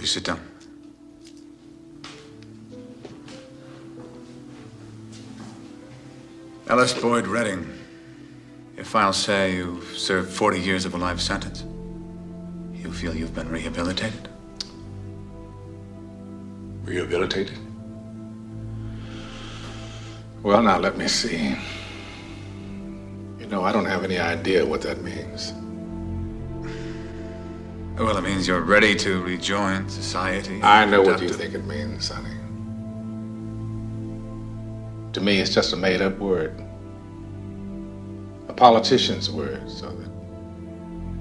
Will you sit down? Ellis Boyd Redding. Your files say you've served 40 years of a life sentence. You feel you've been rehabilitated? Rehabilitated? Well, now, let me see. You know, I don't have any idea what that means. Well, it means you're ready to rejoin society. I know what you think it means, Sonny. To me, it's just a made-up word. A politician's word, so that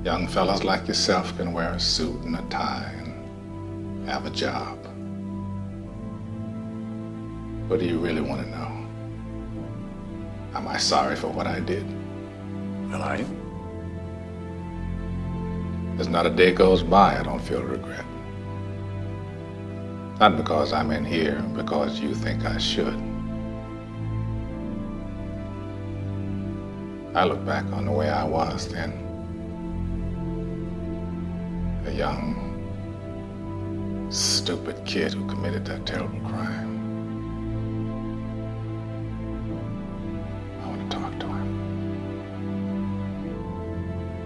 young fellas like yourself can wear a suit and a tie and have a job. What do you really want to know? Am I sorry for what I did? Well, are you? There's not a day goes by I don't feel regret. Not because I'm in here, because you think I should. I look back on the way I was then. A young, stupid kid who committed that terrible crime. I want to talk to him.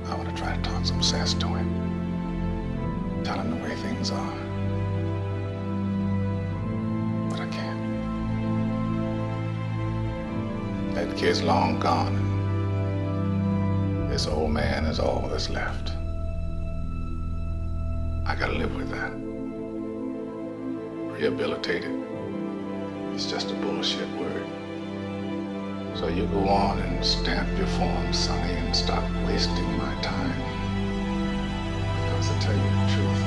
I want to try to talk some sense to him. Tell him the way things are. But I can't. That kid's long gone. This old man is all that's left. I gotta live with that. Rehabilitated. It's just a bullshit word. So you go on and stamp your form, Sonny, and stop wasting my time. Because to tell you the truth,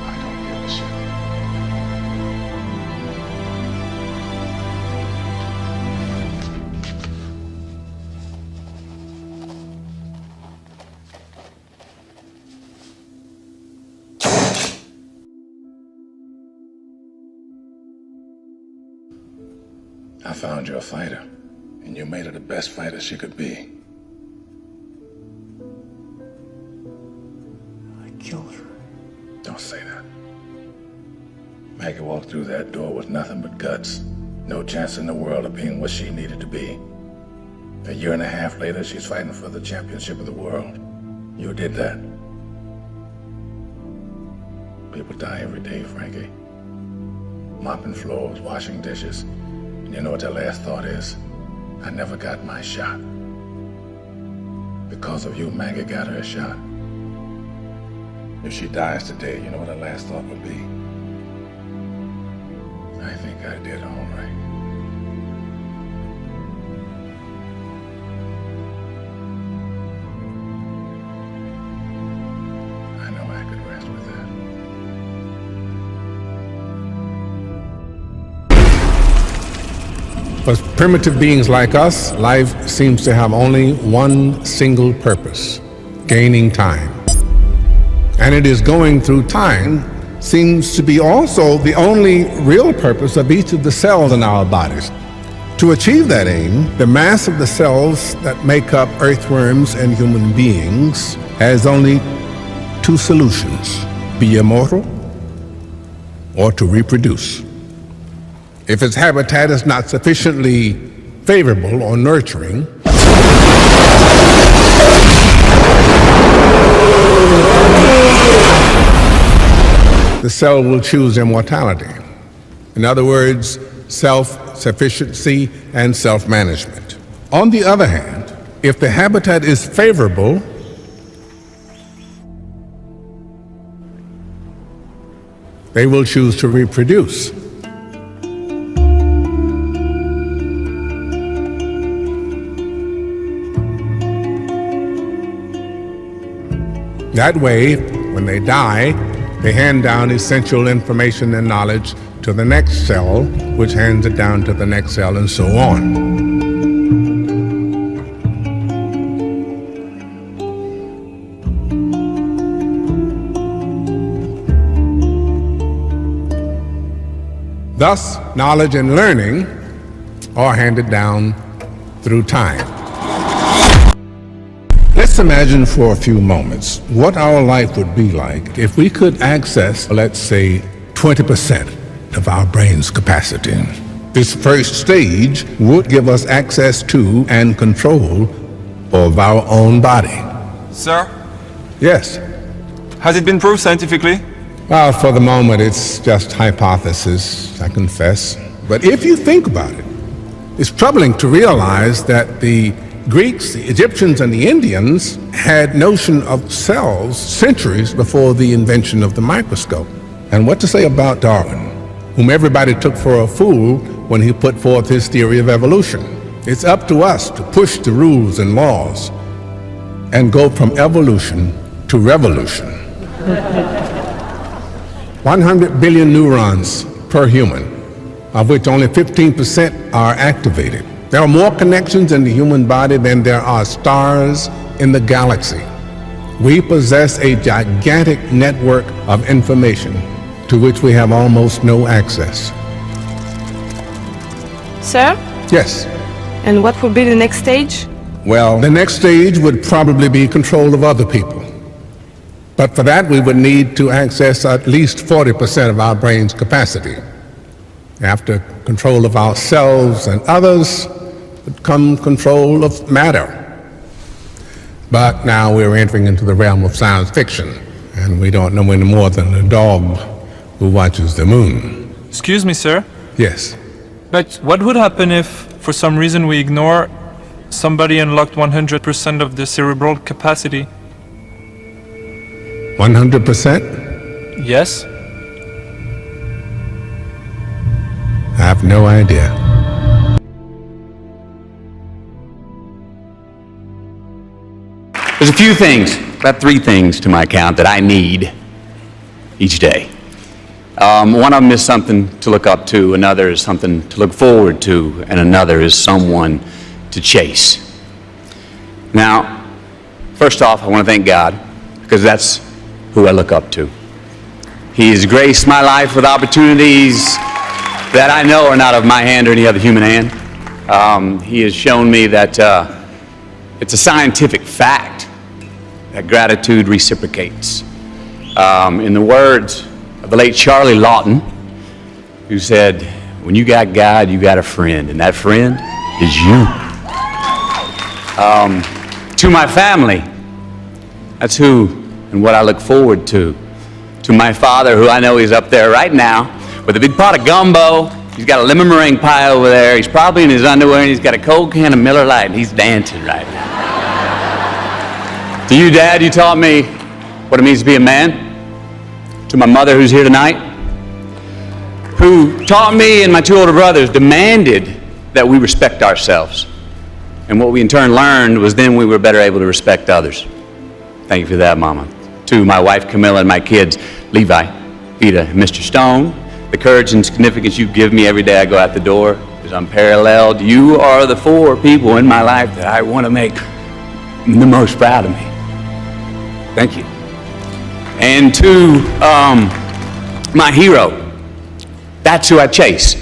I don't give a shit. I found you a fighter, and you made her the best fighter she could be. I killed her. Don't say that. Maggie walked through that door with nothing but guts. No chance in the world of being what she needed to be. A year and a half later, she's fighting for the championship of the world. You did that. People die every day, Frankie. Mopping floors, washing dishes. You know what their last thought is? I never got my shot. Because of you, Maggie got her shot. If she dies today, you know what her last thought would be? I think I did all right. I know I could rest with that. For primitive beings like us, life seems to have only one single purpose: gaining time. And it is going through time seems to be also the only real purpose of each of the cells in our bodies. To achieve that aim, the mass of the cells that make up earthworms and human beings has only two solutions: be immortal or to reproduce. If its habitat is not sufficiently favorable or nurturing, the cell will choose immortality. In other words, self-sufficiency and self-management. On the other hand, if the habitat is favorable, they will choose to reproduce. That way, when they die, they hand down essential information and knowledge to the next cell, which hands it down to the next cell, and so on. Thus, knowledge and learning are handed down through time. Let's Let's imagine for a few moments what our life would be like if we could access, let's say, 20% of our brain's capacity. This first stage would give us access to and control of our own body. Sir, Yes. has it been proved scientifically? Well, for the moment, it's just hypothesis, I confess. But if you think about it, it's troubling to realize that the Greeks, the Egyptians, and the Indians had notion of cells centuries before the invention of the microscope. And what to say about Darwin, whom everybody took for a fool when he put forth his theory of evolution? It's up to us to push the rules and laws and go from evolution to revolution. 100 billion neurons per human, of which only 15% are activated. There are more connections in the human body than there are stars in the galaxy. We possess a gigantic network of information to which we have almost no access. Sir, Yes. and what will be the next stage? Well, the next stage would probably be control of other people. But for that, we would need to access at least 40% of our brain's capacity. After control of ourselves and others would come control of matter. But now we're entering into the realm of science fiction, and we don't know any more than a dog who watches the moon. Excuse me, sir, Yes. but what would happen if, for some reason, we ignore somebody unlocked 100% of the cerebral capacity? 100%? Yes? I have no idea. There's a few things, about 3 things to my account that I need each day. One of them is something to look up to, another is something to look forward to, and another is someone to chase. Now, first off, I want to thank God, because that's who I look up to. He has graced my life with opportunities that I know are not of my hand or any other human hand. He has shown me that it's a scientific fact that gratitude reciprocates. In the words of the late Charlie Lawton, who said, when you got God, you got a friend, and that friend is you. To my family, that's who and what I look forward to. To my father, who I know is up there right now with a big pot of gumbo. He's got a lemon meringue pie over there. He's probably in his underwear, and he's got a cold can of Miller Lite, and he's dancing right now. To you, Dad, you taught me what it means to be a man. To my mother, who's here tonight, who taught me and my 2 older brothers, demanded that we respect ourselves. And what we in turn learned was then we were better able to respect others. Thank you for that, Mama. To my wife, Camilla, and my kids, Levi, Vita, and Mr. Stone, the courage and significance you give me every day I go out the door is unparalleled. You are the 4 people in my life that I want to make the most proud of me. Thank you. And to my hero, that's who I chase.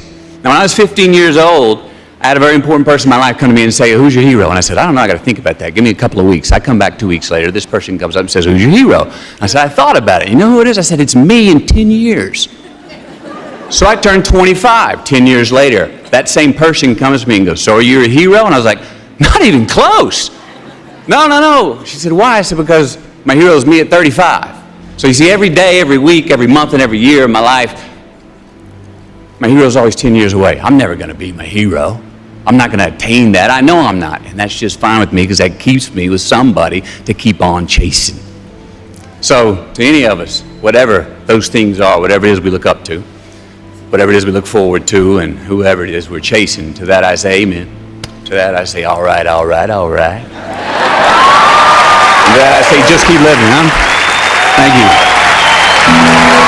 Now, when I was 15 years old, I had a very important person in my life come to me and say, who's your hero? And I said, I don't know, I got to think about that. Give me a couple of weeks. I come back 2 weeks later. This person comes up and says, who's your hero? I said, I thought about it. You know who it is? I said, it's me in 10 years. So I turned 25 10 years later. That same person comes to me and goes, so are you a hero? And I was like, not even close. No. She said, why? I said, because my hero is me at 35. So you see, every day, every week, every month, and every year of my life, my hero is always 10 years away. I'm never going to be my hero. I'm not going to attain that. I know I'm not. And that's just fine with me, because that keeps me with somebody to keep on chasing. So to any of us, whatever those things are, whatever it is we look up to, whatever it is we look forward to, and whoever it is we're chasing, to that I say amen. To that I say, all right. To that I say, just keep living, huh? Thank you.